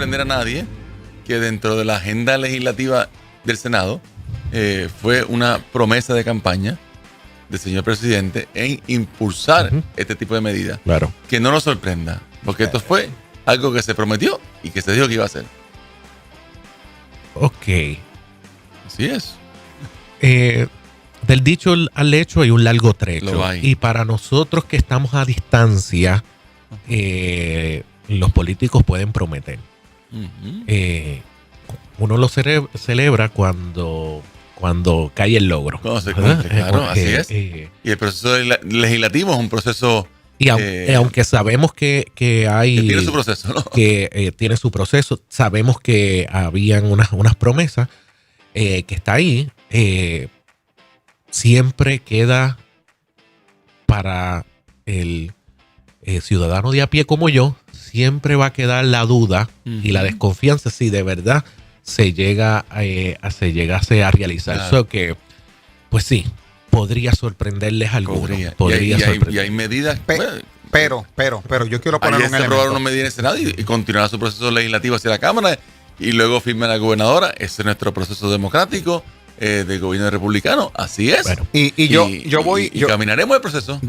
sorprender a nadie que dentro de la agenda legislativa del Senado fue una promesa de campaña del señor presidente en impulsar este tipo de medidas. Claro. Que no nos sorprenda, porque esto fue algo que se prometió y que se dijo que iba a hacer. Ok. Así es. Del dicho al hecho hay un largo trecho. Lo hay. Y para nosotros que estamos a distancia, los políticos pueden prometer. Uno lo celebra cuando cae el logro. Cuando se cumple, claro, así es. Y el proceso legislativo es un proceso... Y aunque sabemos que hay... Que tiene su proceso, ¿no? Que tiene su proceso. Sabemos que habían unas promesas que está ahí. Siempre queda para el ciudadano de a pie como yo, siempre va a quedar la duda y la desconfianza si de verdad se llegase a realizar. Claro. Eso que, pues sí, podría sorprenderles a algunos. Podría sorprender. Y hay medidas... Pero yo quiero poner ayer un se aprobaron elemento. una medida en el Senado y continuará su proceso legislativo hacia la Cámara y luego firma la gobernadora. Ese es nuestro proceso democrático del gobierno republicano. Así es. Bueno, Y yo caminaremos el proceso.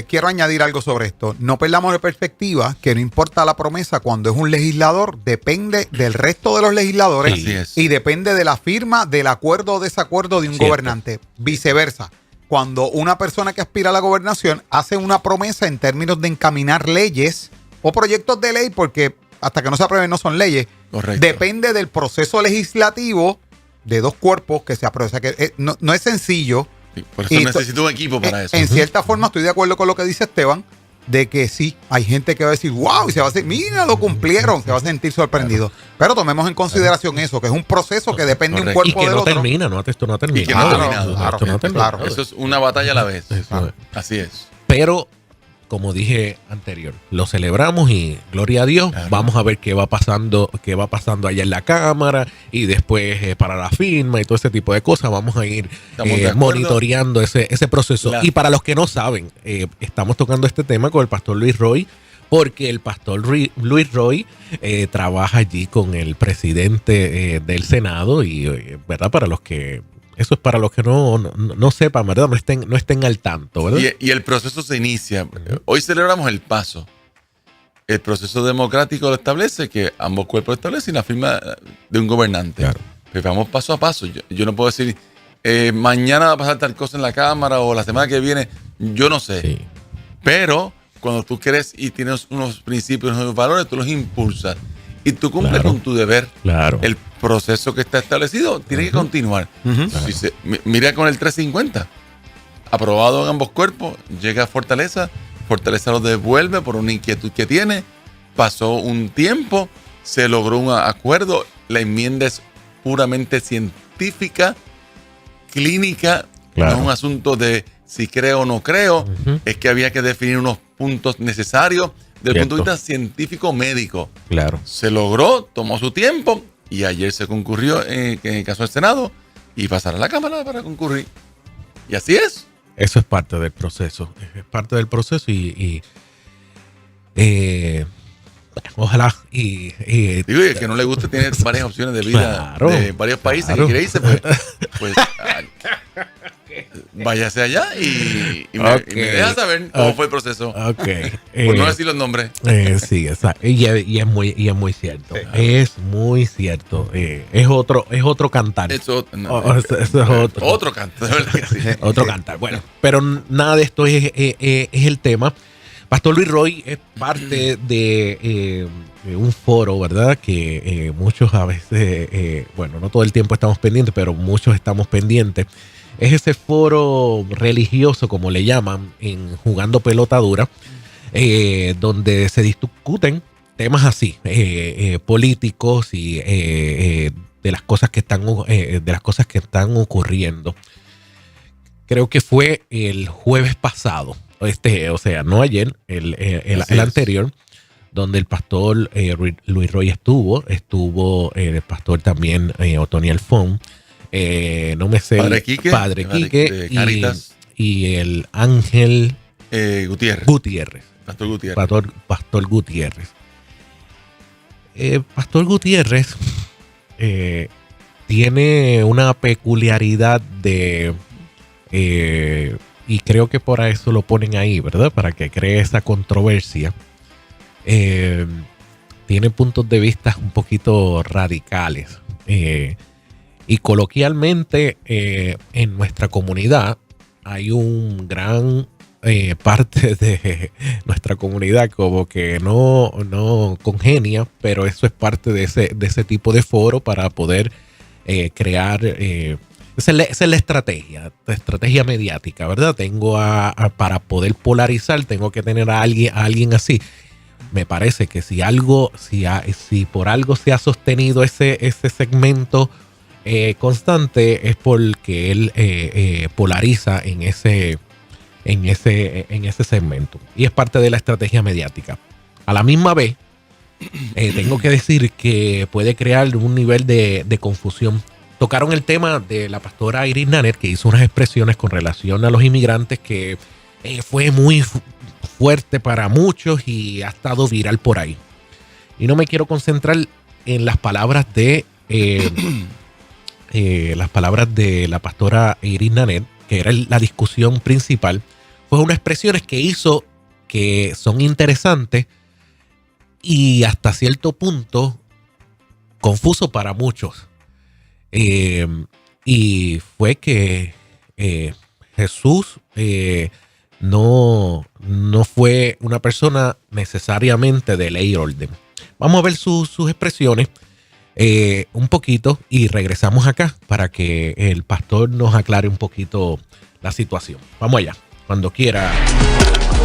Quiero añadir algo sobre esto. No perdamos de perspectiva que no importa la promesa cuando es un legislador, depende del resto de los legisladores Así es. y depende de la firma, del acuerdo o desacuerdo de un Cierto. gobernante. Viceversa. Cuando una persona que aspira a la gobernación hace una promesa en términos de encaminar leyes o proyectos de ley, porque hasta que no se aprueben no son leyes, Correcto. depende del proceso legislativo de dos cuerpos que se aprueben. O sea que no es sencillo. Sí, por eso Y necesito un equipo para eso. En cierta forma estoy de acuerdo con lo que dice Esteban, de que sí, hay gente que va a decir, wow, y se va a decir, mira, lo cumplieron, se va a sentir sorprendido. Pero tomemos en consideración eso, que es un proceso que depende de un Correcto. y cuerpo que del no otro. termina, ¿no? Esto no ha terminado. Y que no ha Claro, terminado. claro, Esto no ha terminado. claro. Eso es una batalla a la vez. Eso es. Así es. Pero, como dije anterior, lo celebramos y gloria a Dios. Claro. Vamos a ver qué va pasando allá en la Cámara y después para la firma y todo ese tipo de cosas. Vamos a ir Estamos de acuerdo. monitoreando ese proceso. Claro. Y para los que no saben, estamos tocando este tema con el pastor Luis Roy, porque el pastor Luis Roy trabaja allí con el presidente del Senado y, ¿verdad? Eso es para los que no sepan, ¿verdad? No estén al tanto, ¿verdad? Y el proceso se inicia. Hoy celebramos el paso. El proceso democrático lo establece, que ambos cuerpos establecen la firma de un gobernante. Claro. Pero vamos paso a paso. Yo no puedo decir, mañana va a pasar tal cosa en la Cámara o la semana que viene. Yo no sé. Sí. Pero cuando tú crees y tienes unos principios, unos valores, tú los impulsas. Y tú cumples Claro. con tu deber. Claro. El proceso que está establecido tiene que continuar. Si mira con el 350. Aprobado en ambos cuerpos, llega a Fortaleza. Fortaleza lo devuelve por una inquietud que tiene. Pasó un tiempo, se logró un acuerdo. La enmienda es puramente científica, clínica. Claro. No es un asunto de si creo o no creo. Es que había que definir unos puntos necesarios desde el punto de Cierto. vista científico-médico. Claro. Se logró, tomó su tiempo y ayer se concurrió en el caso del Senado y pasará a la Cámara para concurrir. Y así es. Eso es parte del proceso. Es parte del proceso y ojalá Digo, y el que no le gusta tiene varias opciones de vida Claro, de varios países claro. y quiere irse, pues váyase allá y me deja saber cómo fue el proceso. Ok. Por no decir los nombres. Sí, exacto. Y es muy cierto. Es muy cierto. Es otro cantar. Eso Eso es otro canto, de verdad que sí. Otro cantar. Bueno, pero nada de esto es el tema. Pastor Luis Roy es parte de un foro, ¿verdad? Que muchos a veces, bueno, no todo el tiempo estamos pendientes, pero muchos estamos pendientes. Es ese foro religioso, como le llaman, en Jugando Pelota Dura, donde se discuten temas así, políticos y de las cosas que están ocurriendo. Creo que fue el jueves pasado, o sea, no ayer, el anterior, donde el pastor Luis Roy estuvo el pastor también Otoniel Fon, no me sé, Padre Quique de Cáritas. y el Ángel Gutiérrez. Gutiérrez. Pastor Gutiérrez. Pastor Gutiérrez. Pastor Gutiérrez tiene una peculiaridad y creo que por eso lo ponen ahí, ¿verdad? Para que cree esa controversia. Tiene puntos de vista un poquito radicales. Y coloquialmente en nuestra comunidad hay un gran parte de nuestra comunidad como que no congenia, pero eso es parte de ese tipo de foro para poder crear... esa es la estrategia mediática, ¿verdad? Para poder polarizar, tengo que tener a alguien así. Me parece que si por algo se ha sostenido ese segmento constante, es porque él polariza en ese segmento. Y es parte de la estrategia mediática. A la misma vez, tengo que decir que puede crear un nivel de confusión. Tocaron el tema de la pastora Iris Nanet, que hizo unas expresiones con relación a los inmigrantes que fue muy fuerte para muchos y ha estado viral por ahí. Y no me quiero concentrar en las palabras de la pastora Iris Nanet, que era la discusión principal. Fue unas expresiones que hizo que son interesantes y hasta cierto punto confuso para muchos. Y fue que Jesús no fue una persona necesariamente de ley y orden. Vamos a ver sus expresiones un poquito y regresamos acá para que el pastor nos aclare un poquito la situación. Vamos allá, cuando quiera.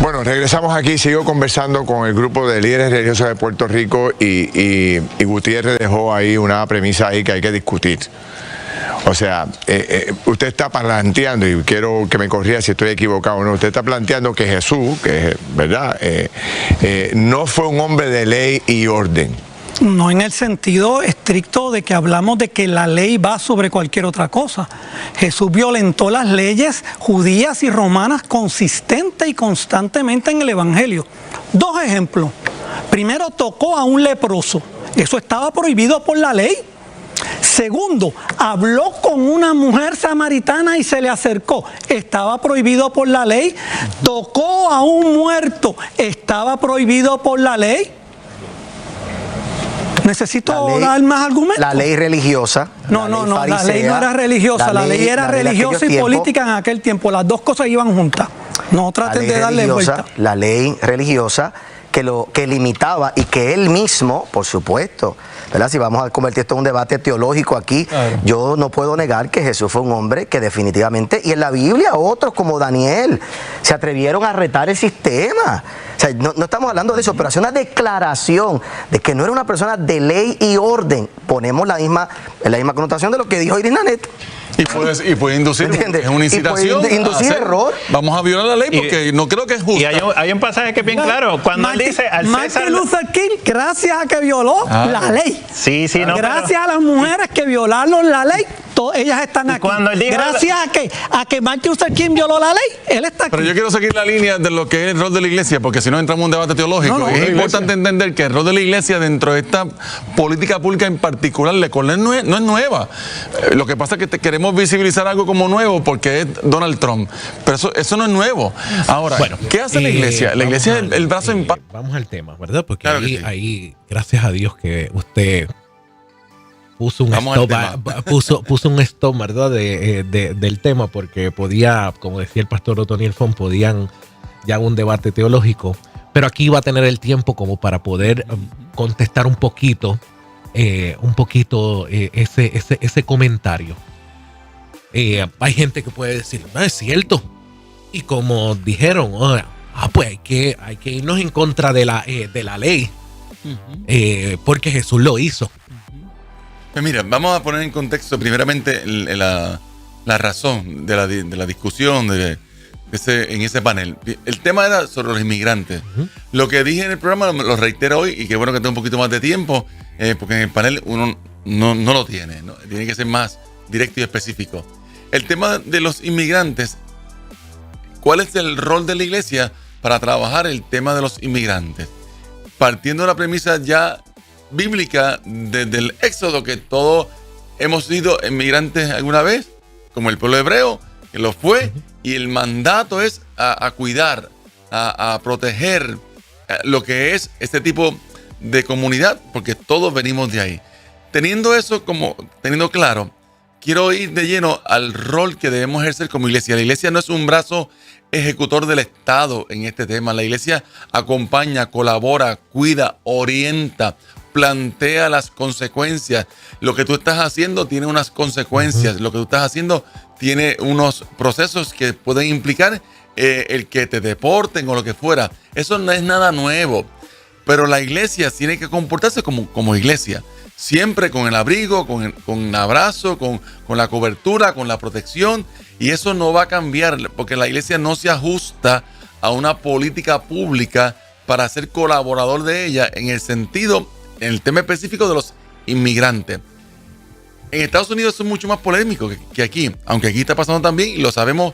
Bueno, regresamos aquí, sigo conversando con el grupo de líderes religiosos de Puerto Rico y Gutiérrez dejó ahí una premisa ahí que hay que discutir. O sea, usted está planteando, y quiero que me corrija si estoy equivocado o no, usted está planteando que Jesús, que verdad, no fue un hombre de ley y orden. No en el sentido estricto de que hablamos de que la ley va sobre cualquier otra cosa. Jesús violentó las leyes judías y romanas consistente y constantemente en el Evangelio. 2 ejemplos. Primero, tocó a un leproso. Eso estaba prohibido por la ley. Segundo, habló con una mujer samaritana y se le acercó. Estaba prohibido por la ley. Tocó a un muerto. Estaba prohibido por la ley. ¿Necesito dar más argumentos? La ley religiosa. No, la ley no era religiosa. La ley era religiosa y política en aquel tiempo. Las dos cosas iban juntas. No traten de darle vuelta. La ley religiosa que limitaba y que él mismo, por supuesto, ¿verdad? Si vamos a convertir esto en un debate teológico aquí, claro. Yo no puedo negar que Jesús fue un hombre que definitivamente, y en la Biblia otros como Daniel, se atrevieron a retar el sistema. O sea, no estamos hablando de eso, pero hace una declaración de que no era una persona de ley y orden. Ponemos la misma connotación de lo que dijo Iris Nanet. Y puede inducir, es una incitación. Puede inducir error. Vamos a violar la ley porque no creo que es justo. Y hay un pasaje que es bien claro. Cuando él dice al César... Martin Luther King, gracias a que violó la ley. Sí, no. Gracias a las mujeres que violaron la ley, ellas están aquí. Gracias a que Martin Luther King violó la ley, él está aquí. Pero yo quiero seguir la línea de lo que es el rol de la iglesia, porque si no entramos en un debate teológico. Es importante entender que el rol de la iglesia dentro de esta política pública en particular, la cual no es nueva. Lo que pasa es que queremos visibilizar algo como nuevo porque es Donald Trump. Pero eso no es nuevo. Ahora, bueno, ¿qué hace la iglesia? La iglesia es el brazo en paz. Vamos al tema, ¿verdad? Porque claro ahí, gracias a Dios que usted puso un stop, ¿verdad? Del tema, porque podía, como decía el pastor Otoniel Font, podían ya un debate teológico. Pero aquí va a tener el tiempo como para poder contestar un poquito ese comentario. Hay gente que puede decir, no es cierto, y como dijeron, pues hay que irnos en contra de la ley, porque Jesús lo hizo. Pues mira, vamos a poner en contexto primeramente la razón de la discusión en ese panel. El tema era sobre los inmigrantes. Lo que dije en el programa lo reitero hoy, y qué bueno que tengo un poquito más de tiempo, porque en el panel uno no lo tiene, ¿no? Tiene que ser más directo y específico. El tema de los inmigrantes, ¿cuál es el rol de la iglesia para trabajar el tema de los inmigrantes? Partiendo de la premisa ya bíblica desde el Éxodo, que todos hemos sido emigrantes alguna vez, como el pueblo hebreo, que lo fue, y el mandato es a cuidar, a proteger lo que es este tipo de comunidad, porque todos venimos de ahí. Teniendo eso teniendo claro, quiero ir de lleno al rol que debemos ejercer como iglesia. La iglesia no es un brazo ejecutor del Estado en este tema. La iglesia acompaña, colabora, cuida, orienta, plantea las consecuencias. Lo que tú estás haciendo tiene unas consecuencias. Lo que tú estás haciendo tiene unos procesos que pueden implicar el que te deporten o lo que fuera. Eso no es nada nuevo. Pero la iglesia tiene que comportarse como iglesia. Siempre con el abrigo, con el abrazo, con la cobertura, con la protección. Y eso no va a cambiar, porque la iglesia no se ajusta a una política pública para ser colaborador de ella en el tema específico de los inmigrantes. En Estados Unidos es mucho más polémico que aquí, aunque aquí está pasando también, y lo sabemos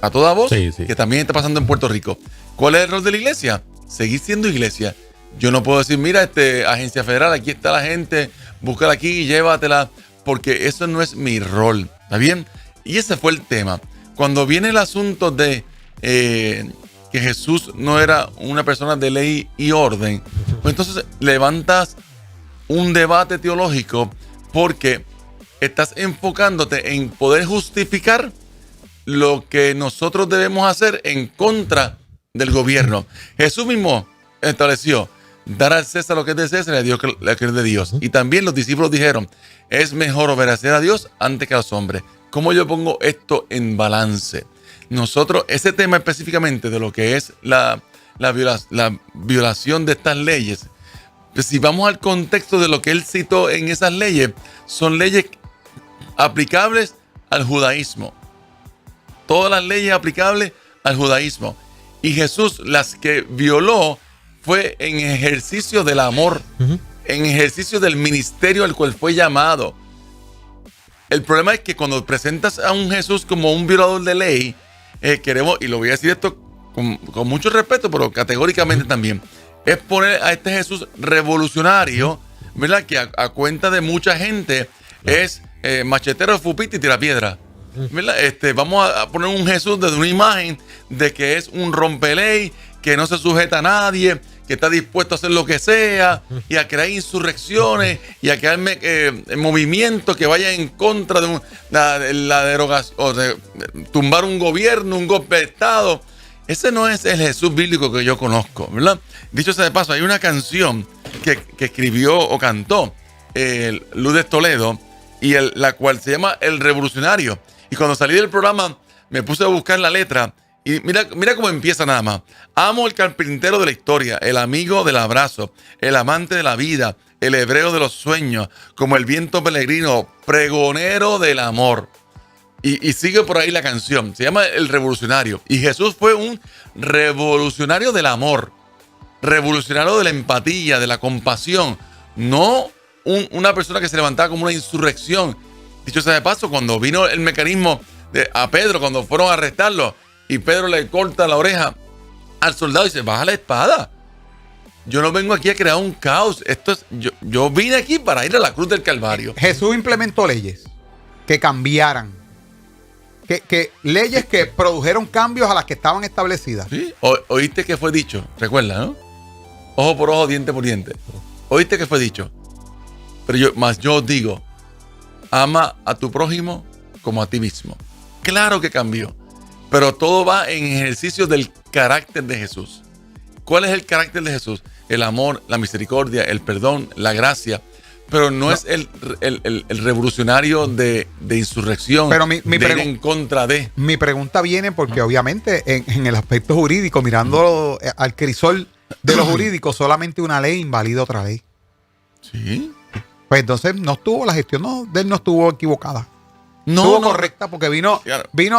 a toda voz, que también está pasando en Puerto Rico. ¿Cuál es el rol de la iglesia? Seguir siendo iglesia. Yo no puedo decir, mira, agencia federal, aquí está la gente, búscala aquí, llévatela, porque eso no es mi rol, ¿está bien? Y ese fue el tema. Cuando viene el asunto de que Jesús no era una persona de ley y orden, pues entonces levantas un debate teológico porque estás enfocándote en poder justificar lo que nosotros debemos hacer en contra del gobierno. Jesús mismo estableció dar al César lo que es de César y a Dios lo que es de Dios. Y también los discípulos dijeron, es mejor obedecer a Dios antes que a los hombres. ¿Cómo yo pongo esto en balance? Nosotros, ese tema específicamente de lo que es la violación de estas leyes, pues si vamos al contexto de lo que él citó en esas leyes, son leyes aplicables al judaísmo. Todas las leyes aplicables al judaísmo. Y Jesús las que violó fue en ejercicio del amor, en ejercicio del ministerio al cual fue llamado. El problema es que cuando presentas a un Jesús como un violador de ley, queremos, y lo voy a decir esto con mucho respeto, pero categóricamente también, es poner a este Jesús revolucionario, ¿verdad? Que a cuenta de mucha gente es machetero, fupita y tirapiedra. ¿Verdad? Vamos a poner un Jesús desde una imagen de que es un rompeley, que no se sujeta a nadie, que está dispuesto a hacer lo que sea y a crear insurrecciones y a crear movimientos que vayan en contra de la derogación o de tumbar un gobierno, un golpe de Estado. Ese no es el Jesús bíblico que yo conozco, ¿verdad? Dicho sea de paso, hay una canción que escribió o cantó Lourdes Toledo y la cual se llama El Revolucionario. Y cuando salí del programa me puse a buscar la letra y mira cómo empieza nada más. Amo el carpintero de la historia, el amigo del abrazo, el amante de la vida, el hebreo de los sueños, como el viento peregrino, pregonero del amor. Y sigue por ahí la canción. Se llama El Revolucionario. Y Jesús fue un revolucionario del amor, revolucionario de la empatía, de la compasión. No una persona que se levantaba como una insurrección. Dicho sea de paso, cuando vino el mecanismo a Pedro, cuando fueron a arrestarlo, y Pedro le corta la oreja al soldado y dice, baja la espada. Yo no vengo aquí a crear un caos. Yo vine aquí para ir a la cruz del Calvario. Jesús implementó leyes que cambiaran. Que leyes que produjeron cambios a las que estaban establecidas. Sí, oíste que fue dicho, recuerda, ¿no? Ojo por ojo, diente por diente. Oíste que fue dicho. Pero yo digo, ama a tu prójimo como a ti mismo. Claro que cambió. Pero todo va en ejercicio del carácter de Jesús. ¿Cuál es el carácter de Jesús? El amor, la misericordia, el perdón, la gracia. Pero no es el revolucionario de insurrección, pero de ir en contra de. Mi pregunta viene porque obviamente en el aspecto jurídico, mirando al crisol de lo jurídico, solamente una ley invalida otra ley. Sí. Pues entonces la gestión de él no estuvo equivocada. No, estuvo correcta porque vino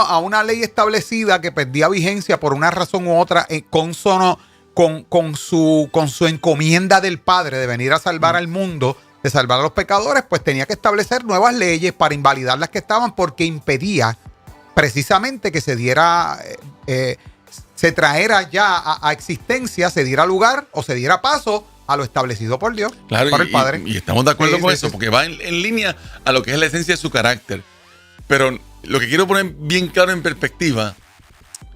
a una ley establecida que perdía vigencia por una razón u otra en consono con su encomienda del Padre de venir a salvar al mundo, de salvar a los pecadores. Pues tenía que establecer nuevas leyes para invalidar las que estaban, porque impedía precisamente que se diera, se traera ya a existencia, se diera lugar o se diera paso a lo establecido por Dios, claro, por el Padre. Y estamos de acuerdo Sí, con sí, eso, sí. porque va en línea a lo que es la esencia de su carácter. Pero lo que quiero poner bien claro en perspectiva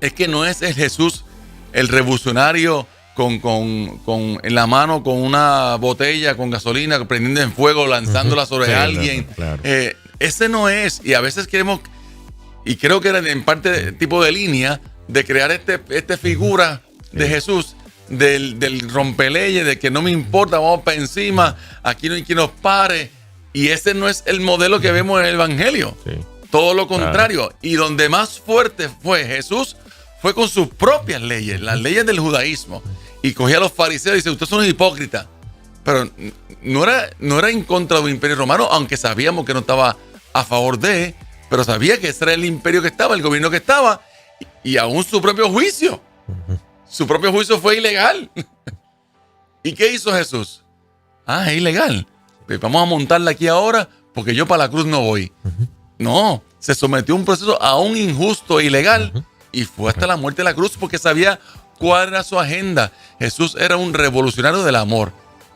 es que no es el Jesús el revolucionario en la mano con una botella con gasolina, prendiendo en fuego, lanzándola sobre Sí, alguien. claro. Ese no es. Y a veces queremos, y creo que era en parte tipo de línea, de crear esta figura de Jesús, del rompeleyes, de que no me importa, vamos para encima, aquí no hay quien nos pare. Y ese no es el modelo que vemos en el Evangelio. Sí. Todo lo contrario. Y donde más fuerte fue Jesús fue con sus propias leyes, las leyes del judaísmo. Y cogía a los fariseos y dice, ustedes son hipócritas. Pero no era en contra del imperio romano, aunque sabíamos que no estaba a favor de, pero sabía que ese era el imperio que estaba, el gobierno que estaba, y aún su propio juicio. Su propio juicio fue ilegal. ¿Y qué hizo Jesús? Es ilegal. Pues vamos a montarla aquí ahora porque yo para la cruz no voy. No, se sometió a un proceso aún injusto e ilegal y fue hasta la muerte de la cruz porque sabía cuál era su agenda. Jesús era un revolucionario del amor,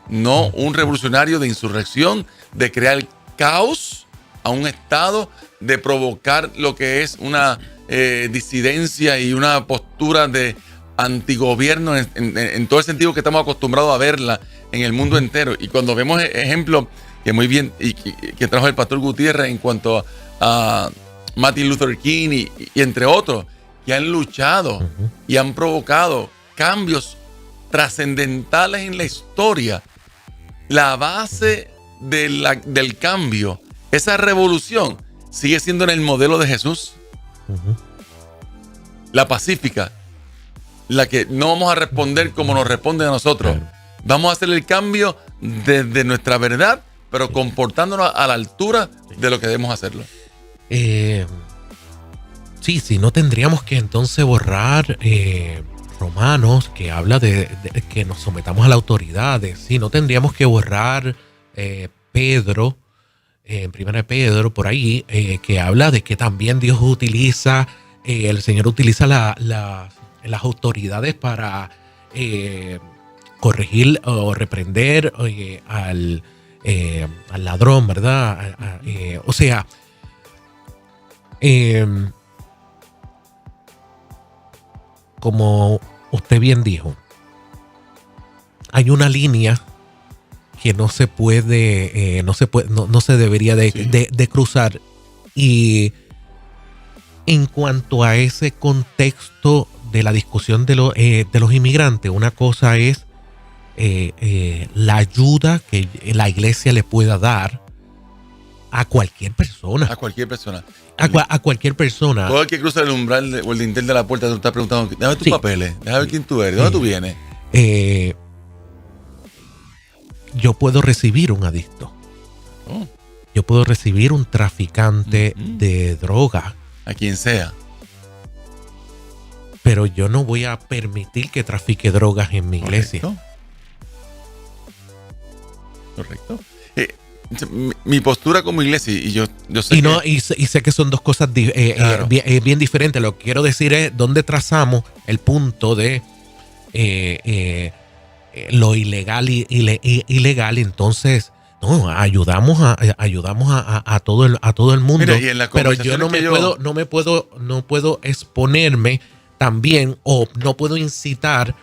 no un revolucionario de insurrección, de crear caos a un estado, de provocar lo que es una disidencia y una postura de antigobierno en todo el sentido que estamos acostumbrados a verla en el mundo entero. Y cuando vemos ejemplos que muy bien y que trajo el pastor Gutiérrez en cuanto a Martin Luther King y entre otros, que han luchado y han provocado cambios trascendentales en la historia. La base del cambio, esa revolución, sigue siendo en el modelo de Jesús. La pacífica, la que no vamos a responder como nos responden a nosotros. Claro. Vamos a hacer el cambio desde nuestra verdad, pero comportándonos a la altura de lo que debemos hacerlo. Sí, no tendríamos que entonces borrar Romanos, que habla de que nos sometamos a la autoridad. Sí, no tendríamos que borrar Pedro, en Primera de Pedro, por ahí, que habla de que también Dios utiliza, el Señor utiliza las autoridades para corregir o reprender al ladrón, ¿verdad? O sea, como usted bien dijo, hay una línea que no se debería de cruzar. Y en cuanto a ese contexto de la discusión de los inmigrantes, una cosa es la ayuda que la iglesia le pueda dar a cualquier persona. A cualquier persona. A cualquier persona. Todo el que cruza el umbral o el dintel de la puerta te está preguntando, déjame tus papeles, déjame ver quién tú eres, ¿de dónde tú vienes? Yo puedo recibir un adicto. Yo puedo recibir un traficante de droga. A quien sea. Pero yo no voy a permitir que trafique drogas en mi iglesia. Correcto. Mi postura como iglesia, y yo sé y sé que son dos cosas claro, bien diferentes. Lo que quiero decir es dónde trazamos el punto de lo ilegal y ilegal. Entonces, no, ayudamos a todo el mundo. Mira, pero yo no puedo exponerme también, o no puedo incitar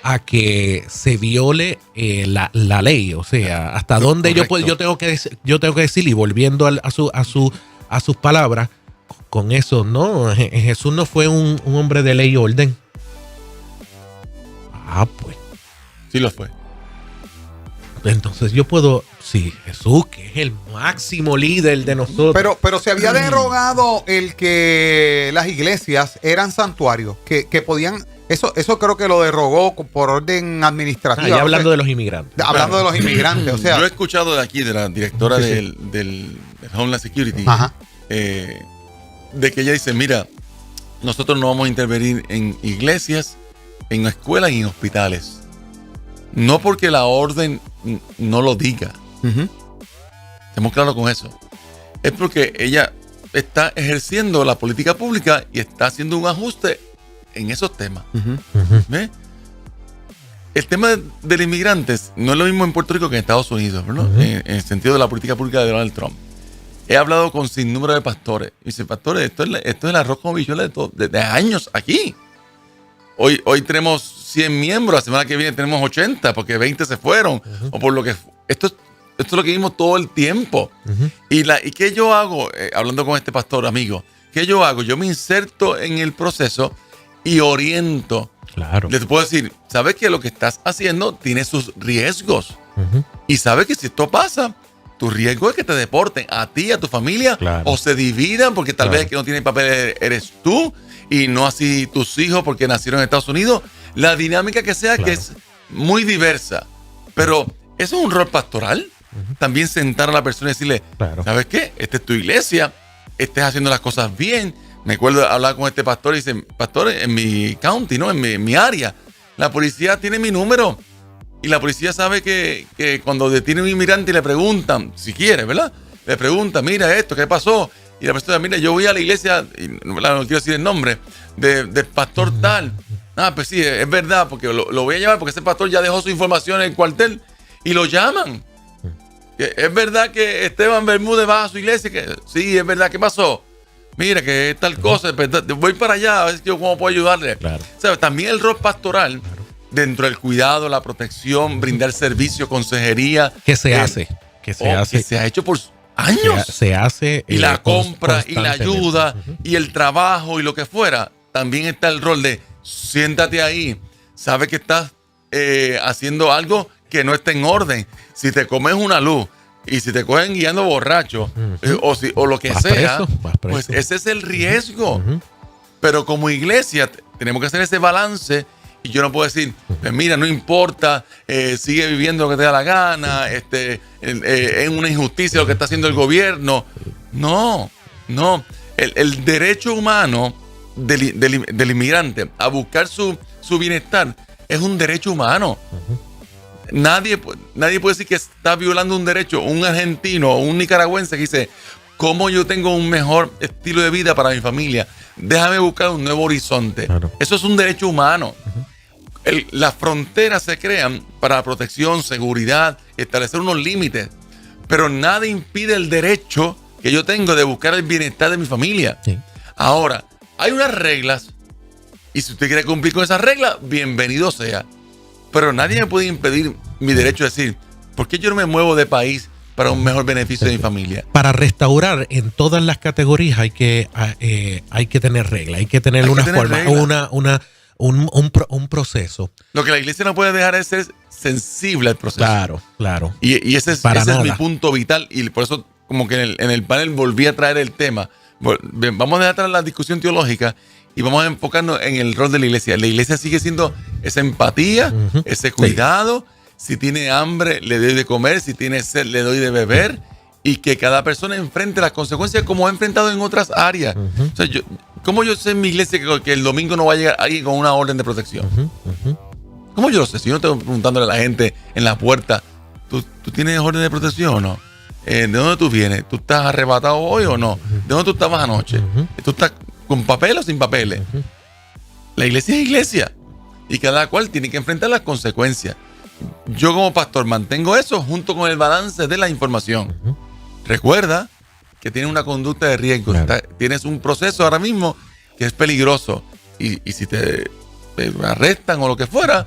a que se viole la ley. O sea, hasta dónde yo tengo que decir, y volviendo a sus palabras, con eso, no, Jesús no fue un hombre de ley y orden. Pues. Sí lo fue. Entonces yo puedo, sí, Jesús, que es el máximo líder de nosotros. Pero se había derogado el que las iglesias eran santuarios, que podían, eso creo que lo derogó por orden administrativa. Ya hablando de los inmigrantes. Hablando de los inmigrantes, o sea. Yo he escuchado de aquí, de la directora del Homeland Security, de que ella dice, mira, nosotros no vamos a intervenir en iglesias, en escuelas y en hospitales. No porque la orden no lo diga. Estemos claros con eso. Es porque ella está ejerciendo la política pública y está haciendo un ajuste en esos temas. ¿Ves? el tema del inmigrante no es lo mismo en Puerto Rico que en Estados Unidos, ¿no? En el sentido de la política pública de Donald Trump. He hablado con sinnúmero de pastores. Y dicen, pastores, esto es el arroz con habichuelas de años aquí. Hoy tenemos 100 miembros, la semana que viene tenemos 80 porque 20 se fueron. O por lo que... Esto es lo que vimos todo el tiempo. ¿Y qué yo hago? Hablando con este pastor amigo, ¿qué yo hago? Yo me inserto en el proceso y oriento. Claro. Les puedo decir, sabes que lo que estás haciendo tiene sus riesgos. Y sabes que si esto pasa, tu riesgo es que te deporten a ti, a tu familia, o se dividan porque tal vez el que no tiene papel eres tú y no así tus hijos porque nacieron en Estados Unidos. La dinámica que sea, que es muy diversa. Pero eso es un rol pastoral. También sentar a la persona y decirle, ¿sabes qué? Esta es tu iglesia, estés haciendo las cosas bien. Me acuerdo hablar con este pastor y dice, pastor, en mi county, ¿no? En mi área, la policía tiene mi número. Y la policía sabe que cuando detiene a un inmigrante y le preguntan, si quiere, ¿verdad? Le preguntan, mira esto, ¿qué pasó? Y la persona, mira, yo voy a la iglesia, y no quiero decir el nombre, del pastor tal. Ah, pues sí, es verdad, porque lo voy a llamar porque ese pastor ya dejó su información en el cuartel y lo llaman. ¿Es verdad que Esteban Bermúdez va a su iglesia? Sí, es verdad. ¿Qué pasó? Mira, que es tal cosa. Voy para allá a ver cómo puedo ayudarle. O sea, también el rol pastoral, dentro del cuidado, la protección, brindar servicio, consejería. Que se hace. Que se ha hecho por años. Se hace. Y la compra, y la ayuda, y el trabajo, y lo que fuera. También está el rol de siéntate ahí. Sabes que estás haciendo algo que no está en orden. Si te comes una luz y si te cogen guiando borracho o lo que vas sea, preso. Pues ese es el riesgo. Pero como iglesia tenemos que hacer ese balance y yo no puedo decir, pues mira, no importa, sigue viviendo lo que te da la gana, es una injusticia lo que está haciendo el gobierno. No. El derecho humano del inmigrante a buscar su bienestar es un derecho humano. Nadie puede decir que está violando un derecho. Un argentino o un nicaragüense que dice, ¿cómo yo tengo un mejor estilo de vida para mi familia? Déjame buscar un nuevo horizonte. Eso es un derecho humano. Las fronteras se crean para protección, seguridad, establecer unos límites. Pero nada impide el derecho que yo tengo de buscar el bienestar de mi familia. Ahora, hay unas reglas y si usted quiere cumplir con esas reglas, bienvenido sea. Pero nadie me puede impedir mi derecho a decir, ¿por qué yo no me muevo de país para un mejor beneficio de mi familia? Para restaurar en todas las categorías hay que tener reglas, hay que tener una forma, un proceso. Lo que la iglesia no puede dejar es ser sensible al proceso. Claro. Y ese es mi punto vital y por eso como que en el panel volví a traer el tema. Vamos a dejar atrás la discusión teológica y vamos a enfocarnos en el rol de la iglesia. La iglesia sigue siendo esa empatía, ese cuidado. Si tiene hambre, le doy de comer. Si tiene sed, le doy de beber. Y que cada persona enfrente las consecuencias como ha enfrentado en otras áreas. O sea, ¿cómo yo sé en mi iglesia que el domingo no va a llegar alguien con una orden de protección? ¿Cómo yo lo sé? Si yo no estoy preguntándole a la gente en la puerta, ¿tú tienes orden de protección o no? ¿De dónde tú vienes? ¿Tú estás arrebatado hoy o no? ¿De dónde tú estabas anoche? ¿Tú estás con papel o sin papeles? La iglesia es iglesia y cada cual tiene que enfrentar las consecuencias. Yo como pastor mantengo eso junto con el balance de la información. Recuerda que tienes una conducta de riesgo. Tienes un proceso ahora mismo que es peligroso y si te arrestan o lo que fuera,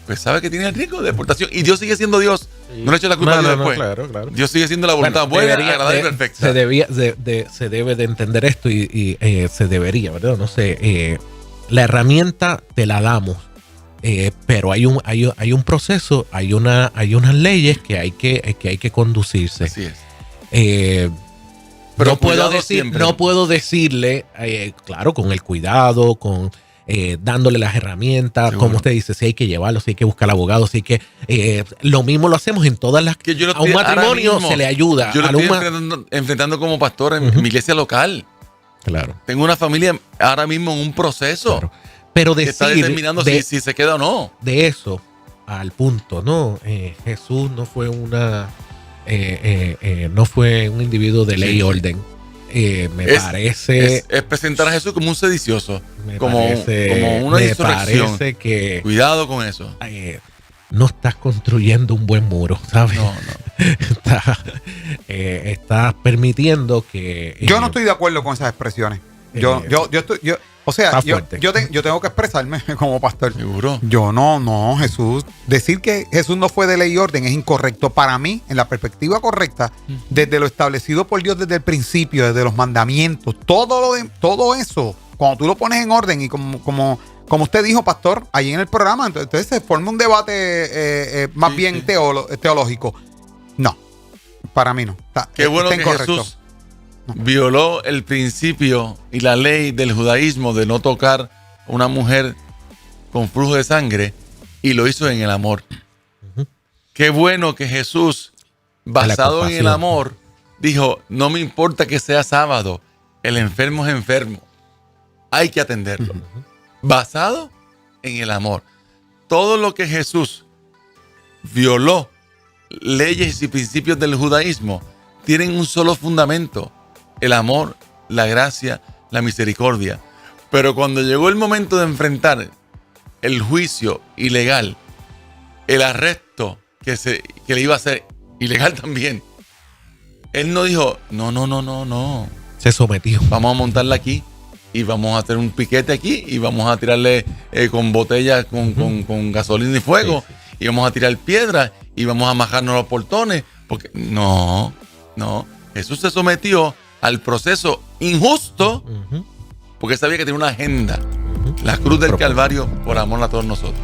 pues sabes que tienes el riesgo de deportación y Dios sigue siendo Dios. No le eches la culpa a Dios después. Claro. Dios sigue siendo la voluntad buena, agradable y perfecta. Se debe de entender esto y se debería, ¿verdad? No sé, la herramienta te la damos, pero hay un proceso, hay unas leyes que hay que conducirse. Así es. Pero no puedo decirle, claro, con el cuidado, con dándole las herramientas, seguro. Como usted dice, si hay que llevarlo, si hay que buscar al abogado, si hay que... lo mismo lo hacemos en todas las... a un matrimonio se le ayuda. Yo lo estoy enfrentando como pastor en mi iglesia local. Claro. Tengo una familia ahora mismo en un proceso. Claro. Pero que está determinando si se queda o no. De eso al punto, ¿no? Jesús no fue no fue un individuo de ley y orden. Parece... Es presentar a Jesús como un sedicioso. Como una insurrección. Parece que... Cuidado con eso. no estás construyendo un buen muro, ¿sabes? No. Estás permitiendo que... Yo no estoy de acuerdo con esas expresiones. Yo tengo que expresarme como pastor. ¿Seguro? Yo no, Jesús. Decir que Jesús no fue de ley y orden es incorrecto. Para mí, en la perspectiva correcta, desde lo establecido por Dios desde el principio, desde los mandamientos, todo eso, cuando tú lo pones en orden y como usted dijo, pastor, ahí en el programa, entonces se forma un debate más bien teológico. No, para mí no. Qué bueno que Jesús violó el principio y la ley del judaísmo de no tocar a una mujer con flujo de sangre y lo hizo en el amor. Qué bueno que Jesús, basado en el amor, dijo, no me importa que sea sábado, el enfermo es enfermo, hay que atenderlo. Basado en el amor. Todo lo que Jesús violó, leyes y principios del judaísmo, tienen un solo fundamento: el amor, la gracia, la misericordia. Pero cuando llegó el momento de enfrentar el juicio ilegal, el arresto que le iba a hacer ilegal también, él no dijo, no. Se sometió. Vamos a montarla aquí y vamos a hacer un piquete aquí y vamos a tirarle con botellas con gasolina y fuego y vamos a tirar piedras y vamos a majarnos los portones. Porque no. Jesús se sometió al proceso injusto porque sabía que tenía una agenda. La cruz del Calvario por amor a todos nosotros.